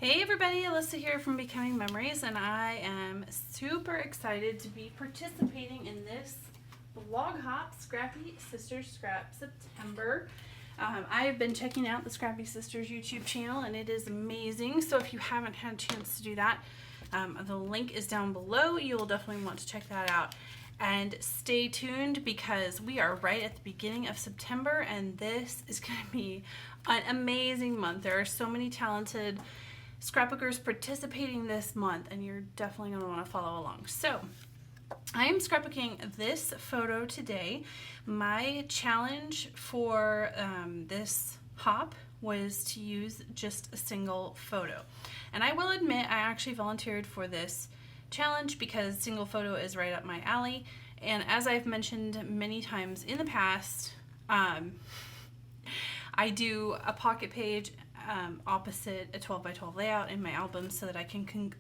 Hey everybody, Alyssa here from Becoming Memories, and I am super excited to be participating in this blog hop, Scrappy Sisters Scrap September. I have been checking out the Scrappy Sisters YouTube channel, and it is amazing. So if you haven't had a chance to do that, the link is down below. You'll definitely want to check that out. And stay tuned because we are right at the beginning of September, and this is going to be an amazing month. There are so many talented scrapbookers participating this month, and you're definitely going to want to follow along. So I am scrapbooking this photo today. My challenge for this hop was to use just a single photo, and I will admit I actually volunteered for this challenge because single photo is right up my alley. And as I've mentioned many times in the past, I do a pocket page opposite a 12 by 12 layout in my album so that I can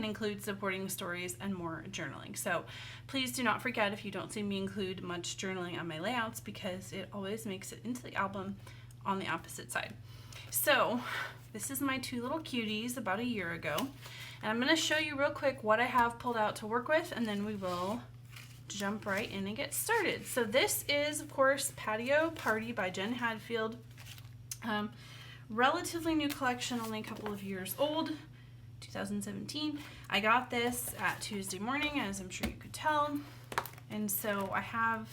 include supporting stories and more journaling. So please do not freak out if you don't see me include much journaling on my layouts, because it always makes it into the album on the opposite side. So this is my two little cuties about a year ago, and I'm going to show you real quick what I have pulled out to work with, and then we will jump right in and get started. So this is, of course, Patio Party by Jen Hadfield. Relatively new collection, only a couple of years old, 2017. I got this at Tuesday morning, as I'm sure you could tell. And so I have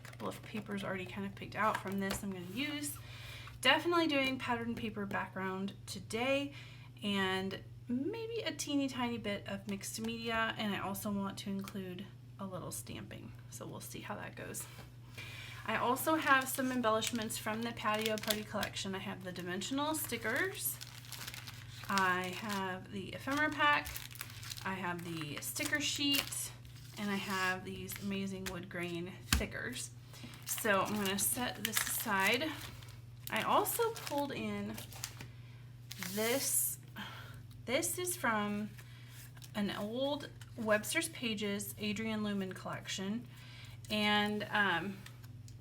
a couple of papers already kind of picked out from this I'm going to use. Definitely doing pattern paper background today, and maybe a teeny tiny bit of mixed media, and I also want to include a little stamping, so we'll see how that goes. I also have some embellishments from the Patio Party collection. I have the dimensional stickers, I have the ephemera pack, I have the sticker sheet, and I have these amazing wood grain thickers. So I'm going to set this aside. I also pulled in this. This is from an old Webster's Pages Adrian Lumen collection, and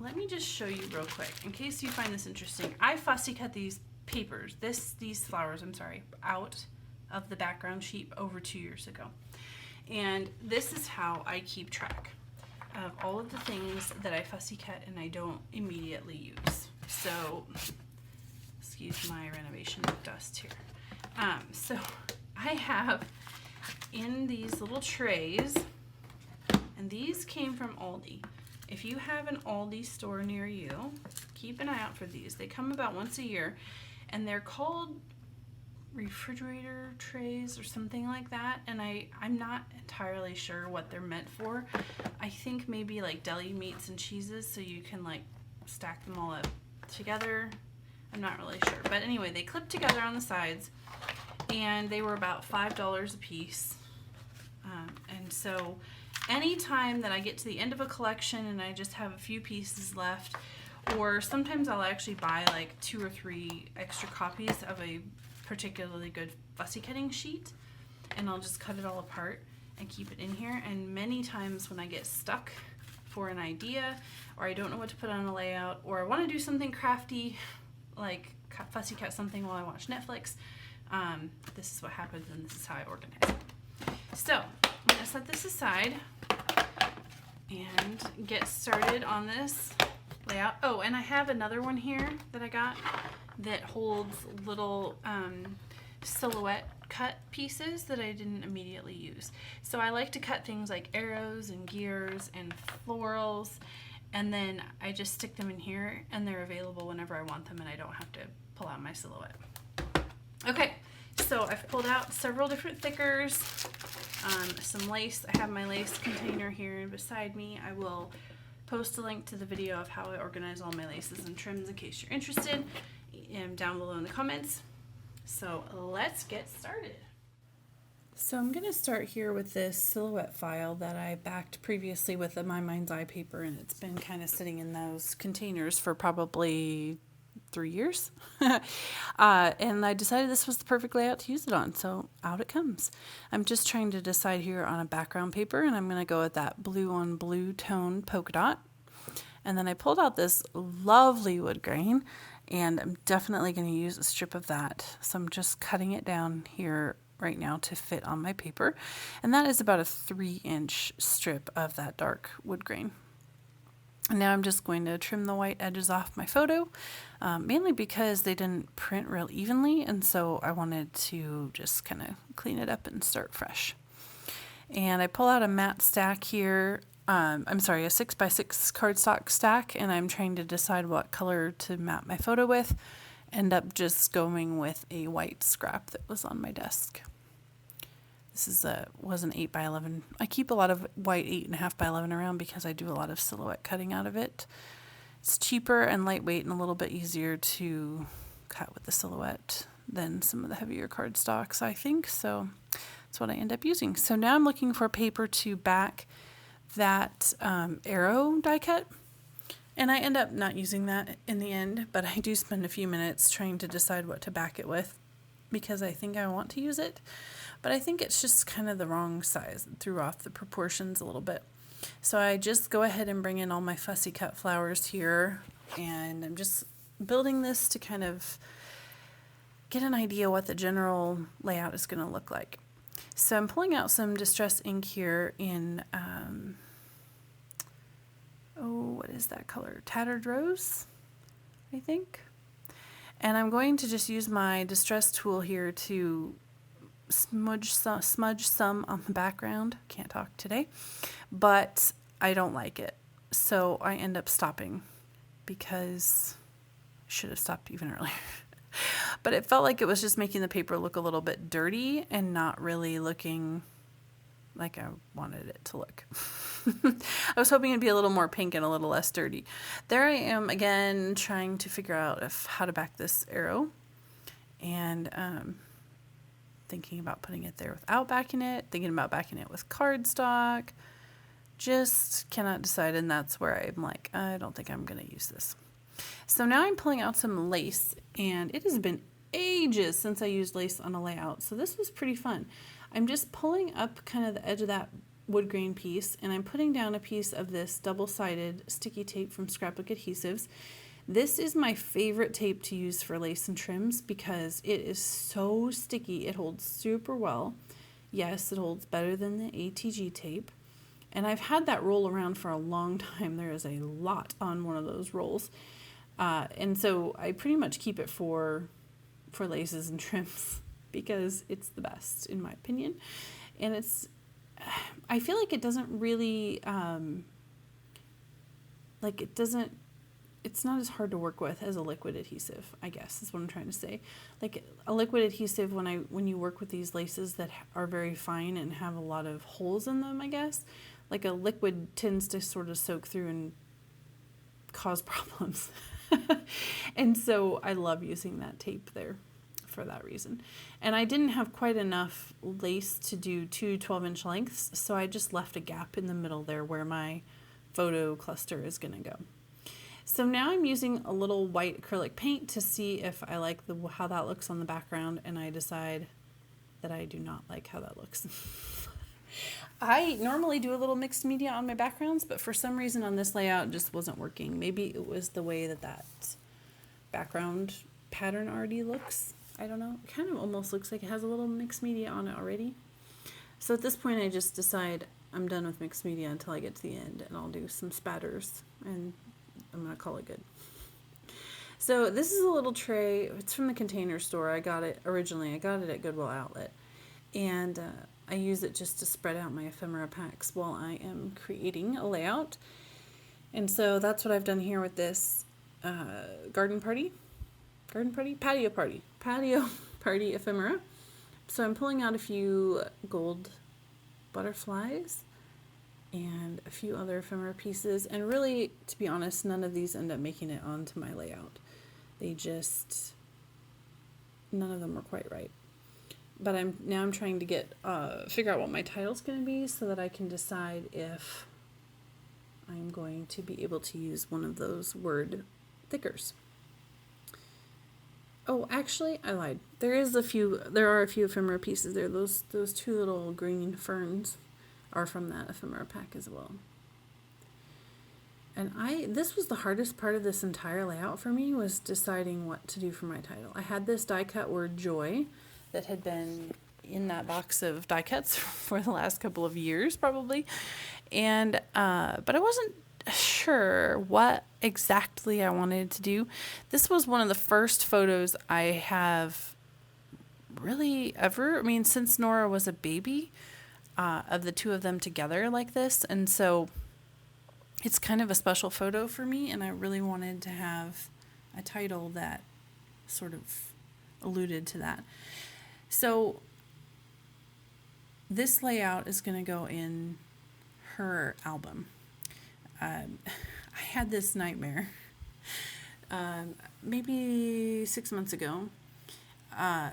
let me just show you real quick in case you find this interesting. I fussy cut these papers, these flowers, I'm sorry, out of the background sheet over 2 years ago, and this is how I keep track of all of the things that I fussy cut and I don't immediately use. So excuse my renovation dust here. So I have in these little trays, and these came from Aldi. If you have an Aldi store near you, keep an eye out for these. They come about once a year, and they're called refrigerator trays or something like that, and I'm not entirely sure what they're meant for. I think maybe like deli meats and cheeses, so you can like stack them all up together. I'm not really sure, but anyway, they clip together on the sides, and they were about $5 a piece. And so anytime that I get to the end of a collection and I just have a few pieces left, or sometimes I'll actually buy like 2 or 3 extra copies of a particularly good fussy cutting sheet, and I'll just cut it all apart and keep it in here. And many times when I get stuck for an idea, or I don't know what to put on a layout, or I want to do something crafty, like fussy cut something while I watch Netflix, this is what happens, and this is how I organize it. So I'm going to set this aside and get started on this layout. Oh, and I have another one here that I got that holds little silhouette cut pieces that I didn't immediately use. So I like to cut things like arrows and gears and florals, and then I just stick them in here, and they're available whenever I want them, and I don't have to pull out my silhouette. Okay, so I've pulled out several different thickers, some lace. I have my lace container here beside me. I will post a link to the video of how I organize all my laces and trims in case you're interested, down below in the comments. So let's get started. So I'm going to start here with this silhouette file that I backed previously with the My Mind's Eye paper, and it's been kind of sitting in those containers for probably 3 years. And I decided this was the perfect layout to use it on, so out it comes. I'm just trying to decide here on a background paper, and I'm going to go with that blue on blue tone polka dot. And then I pulled out this lovely wood grain, and I'm definitely going to use a strip of that. So I'm just cutting it down here right now to fit on my paper, and that is about a 3-inch strip of that dark wood grain. And now I'm just going to trim the white edges off my photo, mainly because they didn't print real evenly, and so I wanted to just kind of clean it up and start fresh. And I pull out a matte stack here. I'm sorry, a 6x6 cardstock stack, and I'm trying to decide what color to map my photo with. End up just going with a white scrap that was on my desk. This was an 8x11. I keep a lot of white 8.5x11 around because I do a lot of silhouette cutting out of it. It's cheaper and lightweight and a little bit easier to cut with the silhouette than some of the heavier cardstocks, I think. So that's what I end up using. So now I'm looking for paper to back that arrow die cut. And I end up not using that in the end, but I do spend a few minutes trying to decide what to back it with because I think I want to use it. But I think it's just kind of the wrong size. It threw off the proportions a little bit. So I just go ahead and bring in all my fussy cut flowers here, and I'm just building this to kind of get an idea what the general layout is going to look like. So I'm pulling out some distress ink here in, what is that color? Tattered Rose, I think. And I'm going to just use my distress tool here to smudge some on the background. Can't talk today, but I don't like it. So I end up stopping because I should have stopped even earlier. But it felt like it was just making the paper look a little bit dirty and not really looking like I wanted it to look. I was hoping it'd be a little more pink and a little less dirty. There I am again trying to figure out how to back this arrow, and thinking about putting it there without backing it, thinking about backing it with cardstock. Just cannot decide, and that's where I'm like, I don't think I'm going to use this. So now I'm pulling out some lace, and it has been ages since I used lace on a layout, so this was pretty fun. I'm just pulling up kind of the edge of that wood grain piece, and I'm putting down a piece of this double-sided sticky tape from Scrapbook Adhesives. This is my favorite tape to use for lace and trims because it is so sticky. It holds super well. Yes, it holds better than the ATG tape. And I've had that roll around for a long time. There is a lot on one of those rolls. And so I pretty much keep it for laces and trims because it's the best in my opinion. And I feel like it doesn't really, it's not as hard to work with as a liquid adhesive, I guess is what I'm trying to say. Like a liquid adhesive, when you work with these laces that are very fine and have a lot of holes in them, I guess, like a liquid tends to sort of soak through and cause problems. And so I love using that tape there for that reason. And I didn't have quite enough lace to do two 12-inch lengths, so I just left a gap in the middle there where my photo cluster is going to go. So now I'm using a little white acrylic paint to see if I like how that looks on the background, and I decide that I do not like how that looks. I normally do a little mixed media on my backgrounds, but for some reason on this layout it just wasn't working. Maybe it was the way that background pattern already looks. I don't know. It kind of almost looks like it has a little mixed media on it already. So at this point I just decide I'm done with mixed media until I get to the end, and I'll do some spatters, and I'm going to call it good. So this is a little tray. It's from the Container Store. I got it originally. I got it at Goodwill Outlet. And I use it just to spread out my ephemera packs while I am creating a layout. And so that's what I've done here with this patio party ephemera. So I'm pulling out a few gold butterflies and a few other ephemera pieces, and really, to be honest, none of these end up making it onto my layout. None of them were quite right. But I'm trying to figure out what my title's going to be so that I can decide if I'm going to be able to use one of those word thickers. Oh, actually, I lied. There are a few ephemera pieces there. Those two little green ferns are from that ephemera pack as well. And this was the hardest part of this entire layout for me, was deciding what to do for my title. I had this die cut word joy that had been in that box of die cuts for the last couple of years probably. And, but I wasn't sure what exactly I wanted to do. This was one of the first photos I have really ever, I mean, since Nora was a baby, of the two of them together like this. And so it's kind of a special photo for me, and I really wanted to have a title that sort of alluded to that. So this layout is going to go in her album. I had this nightmare maybe 6 months ago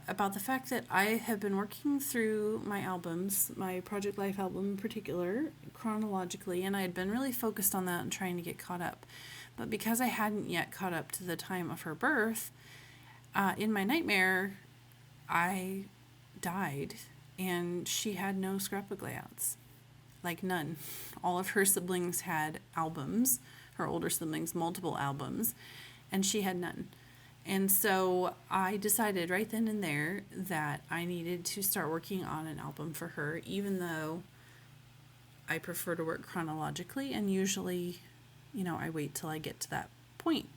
about the fact that I have been working through my albums, my Project Life album in particular, chronologically, and I had been really focused on that and trying to get caught up. But because I hadn't yet caught up to the time of her birth, in my nightmare, I died, and she had no scrapbook layouts. Like none. All of her siblings had albums, her older siblings, multiple albums, and she had none. And so I decided right then and there that I needed to start working on an album for her, even though I prefer to work chronologically, and usually, I wait till I get to that point.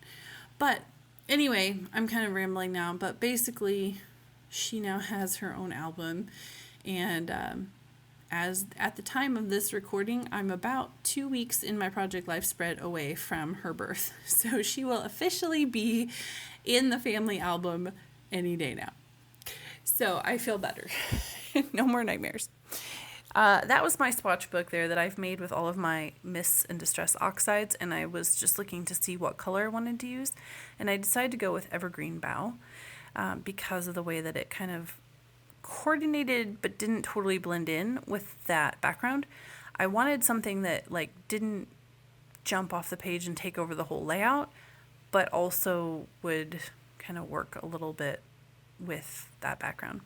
But anyway, I'm kind of rambling now, but basically she now has her own album, and as at the time of this recording, I'm about 2 weeks in my Project Life spread away from her birth. So she will officially be in the family album any day now. So I feel better. No more nightmares. That was my swatch book there that I've made with all of my Mists and Distress oxides, and I was just looking to see what color I wanted to use, and I decided to go with Evergreen Bough because of the way that it kind of coordinated but didn't totally blend in with that background. I wanted something that didn't jump off the page and take over the whole layout, but also would kind of work a little bit with that background.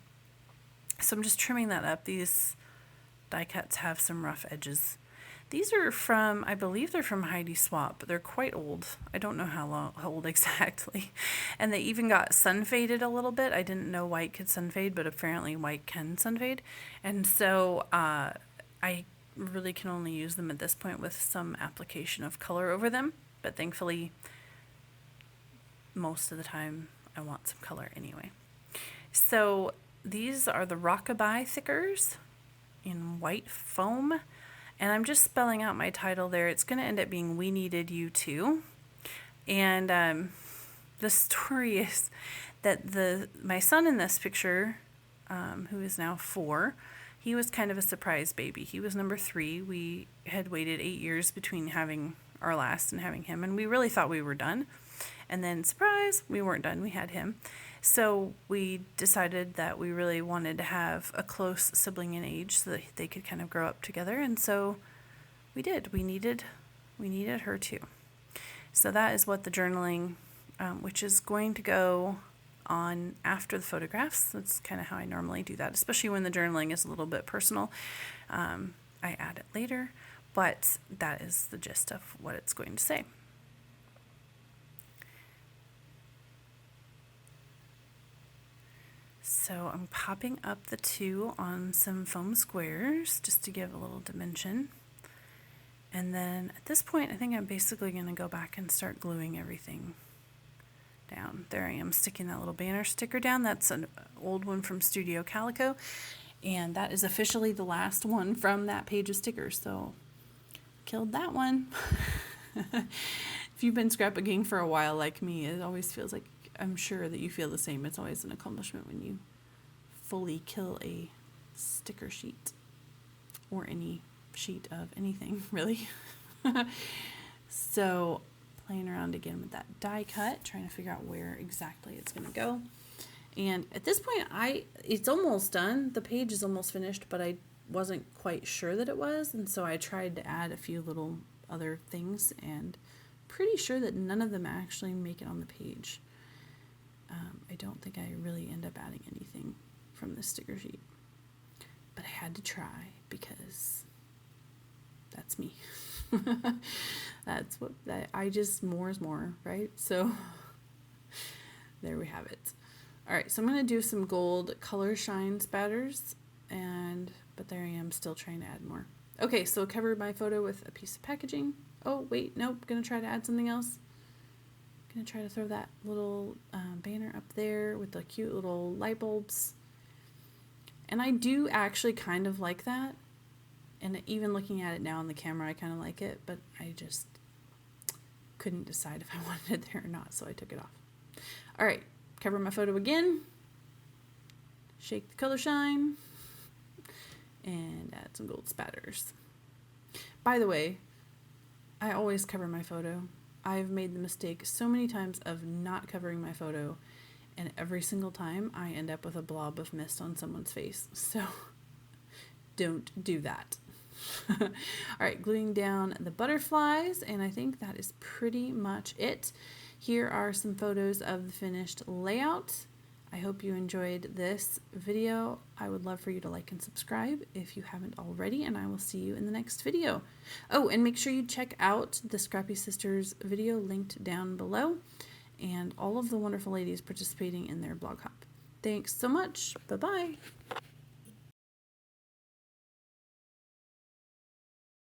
So I'm just trimming that up. These die cuts have some rough edges. These are from, I believe they're from Heidi Swap, but they're quite old. I don't know how old exactly. And they even got sun faded a little bit. I didn't know white could sun fade, but apparently white can sun fade. And so I really can only use them at this point with some application of color over them. But thankfully, most of the time I want some color anyway. So these are the Rockabye thickers in white foam. And I'm just spelling out my title there. It's going to end up being We Needed You Too. And the story is that my son in this picture, who is now 4, he was kind of a surprise baby. He was number 3. We had waited 8 years between having our last and having him, and we really thought we were done. And then, surprise, we weren't done. We had him. So we decided that we really wanted to have a close sibling in age so that they could kind of grow up together. And so we did. We needed her too. So that is what the journaling, which is going to go on after the photographs. That's kind of how I normally do that, especially when the journaling is a little bit personal. I add it later, but that is the gist of what it's going to say. So I'm popping up the 2 on some foam squares just to give a little dimension. And then at this point, I think I'm basically going to go back and start gluing everything down. There I am sticking that little banner sticker down. That's an old one from Studio Calico. And that is officially the last one from that page of stickers. So killed that one. If you've been scrapbooking for a while like me, it always feels like, I'm sure that you feel the same. It's always an accomplishment when you fully kill a sticker sheet or any sheet of anything, really. So playing around again with that die cut, trying to figure out where exactly it's going to go. And at this point, it's almost done. The page is almost finished, but I wasn't quite sure that it was. And so I tried to add a few little other things, and pretty sure that none of them actually make it on the page. I don't think I really end up adding anything from this sticker sheet, but I had to try because that's me. That's what I just, more is more, right? So there we have it. All right, so I'm going to do some gold color shine spatters, but there I am still trying to add more. Okay, so cover my photo with a piece of packaging. Oh, wait, nope, going to try to add something else. Going to try to throw that little banner up there with the cute little light bulbs. And I do actually kind of like that. And even looking at it now on the camera, I kind of like it, but I just couldn't decide if I wanted it there or not, so I took it off. All right, cover my photo again. Shake the color shine. And add some gold spatters. By the way, I always cover my photo. I've made the mistake so many times of not covering my photo, and every single time I end up with a blob of mist on someone's face. So don't do that. All right, gluing down the butterflies, and I think that is pretty much it. Here are some photos of the finished layout. I hope you enjoyed this video. I would love for you to like and subscribe if you haven't already, and I will see you in the next video. Oh, and make sure you check out the Scrappy Sisters video linked down below, and all of the wonderful ladies participating in their blog hop. Thanks so much. Bye-bye.